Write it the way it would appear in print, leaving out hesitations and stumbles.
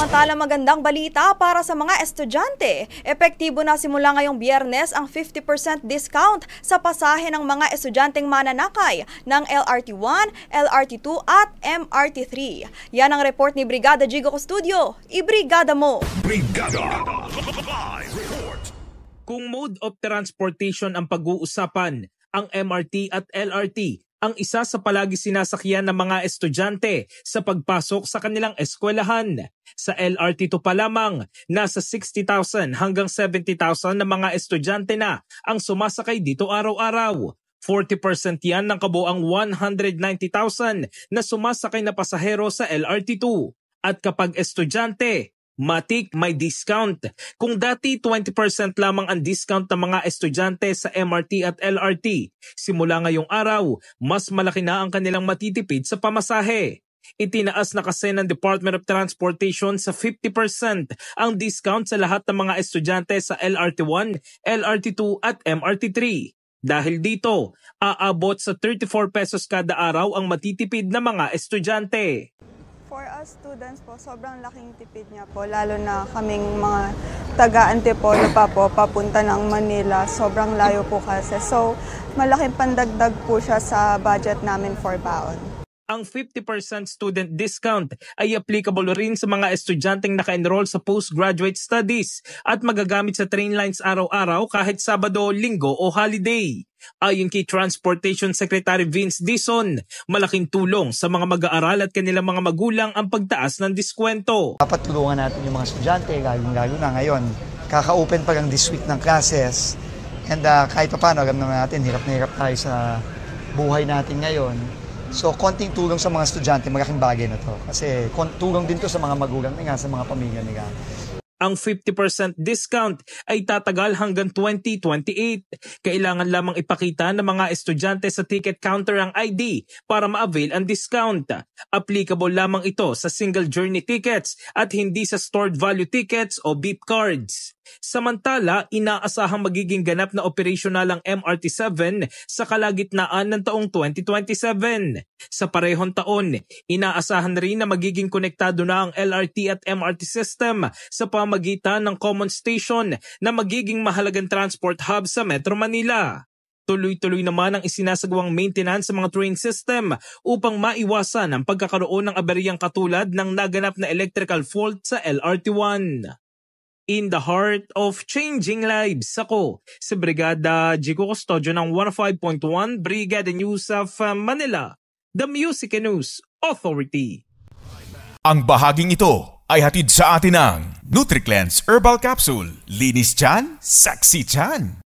Samantala, magandang balita para sa mga estudyante. Epektibo na simula ngayong Biyernes ang 50% discount sa pasahe ng mga estudyanteng mananakay ng LRT1, LRT2 at MRT3. Yan ang report ni Brigada Jigo Custodio. Ibrigada mo! Brigada! Live report! Kung mode of transportation ang pag-uusapan, ang MRT at LRT ang isa sa palagi sinasakyan ng mga estudyante sa pagpasok sa kanilang eskwelahan. Sa LRT2 pa lamang, nasa 60,000 hanggang 70,000 na mga estudyante na ang sumasakay dito araw-araw. 40% yan ng kabuang 190,000 na sumasakay na pasahero sa LRT2. At kapag estudyante, matik may discount. Kung dati 20% lamang ang discount ng mga estudyante sa MRT at LRT, simula ngayong araw, mas malaki na ang kanilang matitipid sa pamasahe. Itinaas na kasi ng Department of Transportation sa 50% ang discount sa lahat ng mga estudyante sa LRT1, LRT2 at MRT3. Dahil dito, aabot sa 34 pesos kada araw ang matitipid na mga estudyante. For us students po, sobrang laking tipid niya po, lalo na kaming mga taga-Antipolo pa po, papunta ng Manila. Sobrang layo po kasi. So, malaking pandagdag po siya sa budget namin for baon. Ang 50% student discount ay applicable rin sa mga estudyanteng naka-enroll sa postgraduate studies at magagamit sa train lines araw-araw kahit Sabado, Linggo o holiday. Ayon kay Transportation Secretary Vince Dizon, malaking tulong sa mga mag-aaral at kanilang mga magulang ang pagtaas ng diskwento. Dapat tulungan natin yung mga estudyante, lalo na ngayon. Kaka-open pa lang this week ng classes. And kahit pa paano, alam naman natin, hirap na hirap tayo sa buhay natin ngayon. So, konting tulong sa mga estudyante, malaking bagay na to. Kasi tulong din to sa mga magulang nila, sa mga pamilya nila. Ang 50% discount ay tatagal hanggang 2028. Kailangan lamang ipakita ng mga estudyante sa ticket counter ang ID para ma-avail ang discount. Applicable lamang ito sa single journey tickets at hindi sa stored value tickets o beep cards. Samantala, inaasahang magiging ganap na operasyonal ang MRT7 sa kalagitnaan ng taong 2027. Sa parehong taon, inaasahan rin na magiging konektado na ang LRT at MRT system sa pamagitan ng common station na magiging mahalagang transport hub sa Metro Manila. Tuloy-tuloy naman ang isinasagawang maintenance sa mga train system upang maiwasan ang pagkakaroon ng aberyang katulad ng naganap na electrical fault sa LRT1. In the heart of changing lives, ako si Brigada Jigo Custodio ng 105.1 Brigada News of Manila, the Music and News Authority. Ang bahaging ito ay hatid sa atin ng NutriCleanse Herbal Capsule. Linis tiyan, sexy tiyan.